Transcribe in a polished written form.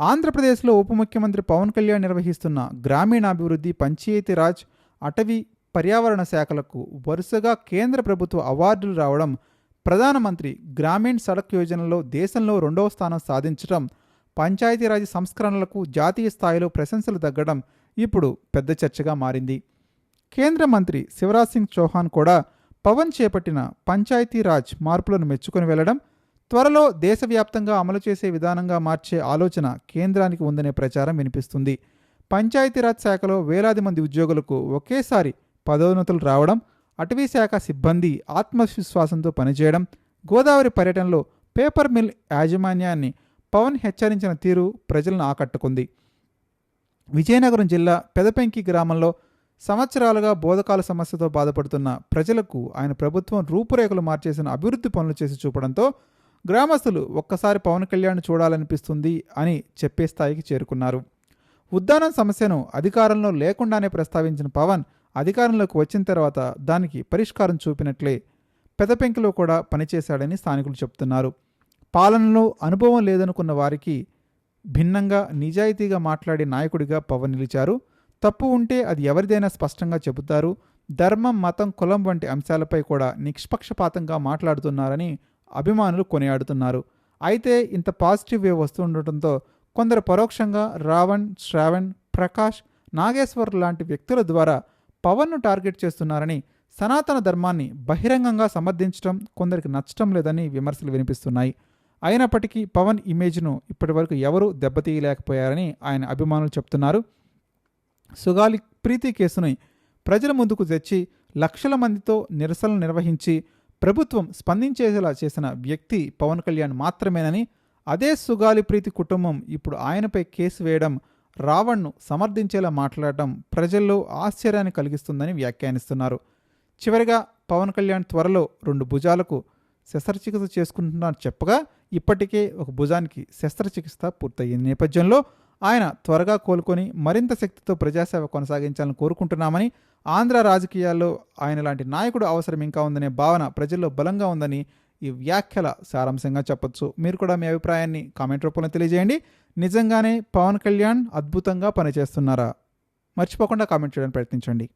ఆంధ్రప్రదేశ్లో ఉప ముఖ్యమంత్రి పవన్ కళ్యాణ్ నిర్వహిస్తున్న గ్రామీణాభివృద్ధి, పంచాయతీరాజ్, అటవీ, పర్యావరణ శాఖలకు వరుసగా కేంద్ర ప్రభుత్వ అవార్డులు రావడం, ప్రధానమంత్రి గ్రామీణ్ సడక్ యోజనలో దేశంలో 2వ స్థానం సాధించడం, పంచాయతీరాజ్ సంస్కరణలకు జాతీయ స్థాయిలో ప్రశంసలు తగ్గడం ఇప్పుడు పెద్ద చర్చగా మారింది. కేంద్ర మంత్రి శివరాజ్ సింగ్ చౌహాన్ కూడా పవన్ చేపట్టిన పంచాయతీరాజ్ మార్పులను మెచ్చుకొని వెళ్లడం, త్వరలో దేశవ్యాప్తంగా అమలు చేసే విధానంగా మార్చే ఆలోచన కేంద్రానికి ఉందనే ప్రచారం వినిపిస్తుంది. పంచాయతీరాజ్ శాఖలో వేలాది మంది ఉద్యోగులకు ఒకేసారి పదోన్నతులు రావడం, అటవీ శాఖ సిబ్బంది ఆత్మవిశ్వాసంతో పనిచేయడం, గోదావరి పర్యటనలో పేపర్ మిల్ యాజమాన్యాన్ని పవన్ హెచ్చరించిన తీరు ప్రజలను ఆకట్టుకుంది. విజయనగరం జిల్లా పెదపెంకి గ్రామంలో సంవత్సరాలుగా బోధకాల సమస్యతో బాధపడుతున్న ప్రజలకు ఆయన ప్రభుత్వం రూపురేఖలు మార్చేసిన అభివృద్ధి పనులు చేసి చూపడంతో గ్రామస్తులు ఒక్కసారి పవన్ కళ్యాణ్ చూడాలనిపిస్తుంది అని చెప్పే స్థాయికి చేరుకున్నారు. ఉద్దానం సమస్యను అధికారంలో లేకుండానే ప్రస్తావించిన పవన్ అధికారంలోకి వచ్చిన తర్వాత దానికి పరిష్కారం చూపినట్లే పెదపెంకిలో కూడా పనిచేశాడని స్థానికులు చెబుతున్నారు. పాలనలో అనుభవం లేదనుకున్న వారికి భిన్నంగా నిజాయితీగా మాట్లాడే నాయకుడిగా పవన్ నిలిచారు. తప్పు ఉంటే అది ఎవరిదైనా స్పష్టంగా చెబుతారు. ధర్మం, మతం, కులం వంటి అంశాలపై కూడా నిష్పక్షపాతంగా మాట్లాడుతున్నారని అభిమానులు కొనియాడుతున్నారు. అయితే ఇంత పాజిటివ్ వే వస్తుండటంతో కొందరు పరోక్షంగా రావణ్, శ్రావణ్, ప్రకాష్, నాగేశ్వర్ లాంటి వ్యక్తుల ద్వారా పవన్ను టార్గెట్ చేస్తున్నారని, సనాతన ధర్మాన్ని బహిరంగంగా సమర్థించడం కొందరికి నచ్చటం లేదని విమర్శలు వినిపిస్తున్నాయి. అయినప్పటికీ పవన్ ఇమేజ్ను ఇప్పటివరకు ఎవరూ దెబ్బతీయలేకపోయారని ఆయన అభిమానులు చెప్తున్నారు. సుగాలి ప్రీతి కేసుని ప్రజల ముందుకు తెచ్చి లక్షల మందితో నిరసనలు నిర్వహించి ప్రభుత్వం స్పందించేలా చేసిన వ్యక్తి పవన్ కళ్యాణ్ మాత్రమేనని, అదే సుగాలి ప్రీతి కుటుంబం ఇప్పుడు ఆయనపై కేసు వేయడం, రావణ్ను సమర్థించేలా మాట్లాడటం ప్రజల్లో ఆశ్చర్యాన్ని కలిగిస్తుందని వ్యాఖ్యానిస్తున్నారు. చివరిగా పవన్ కళ్యాణ్ త్వరలో 2 భుజాలకు శస్త్రచికిత్స చేసుకుంటున్నారని చెప్పగా ఇప్పటికే ఒక భుజానికి శస్త్రచికిత్స పూర్తయ్యే నేపథ్యంలో ఆయన త్వరగా కోలుకొని మరింత శక్తితో ప్రజాసేవ కొనసాగించాలని కోరుకుంటున్నామని, ఆంధ్ర రాజకీయాల్లో ఆయన లాంటి నాయకుడు అవసరం ఇంకా ఉందనే భావన ప్రజల్లో బలంగా ఉందని ఈ వ్యాఖ్యల సారాంశంగా చెప్పొచ్చు. మీరు కూడా మీ అభిప్రాయాన్ని కామెంట్ రూపంలో తెలియజేయండి. నిజంగానే పవన్ కళ్యాణ్ అద్భుతంగా పనిచేస్తున్నారా? మర్చిపోకుండా కామెంట్ చేయడానికి ప్రయత్నించండి.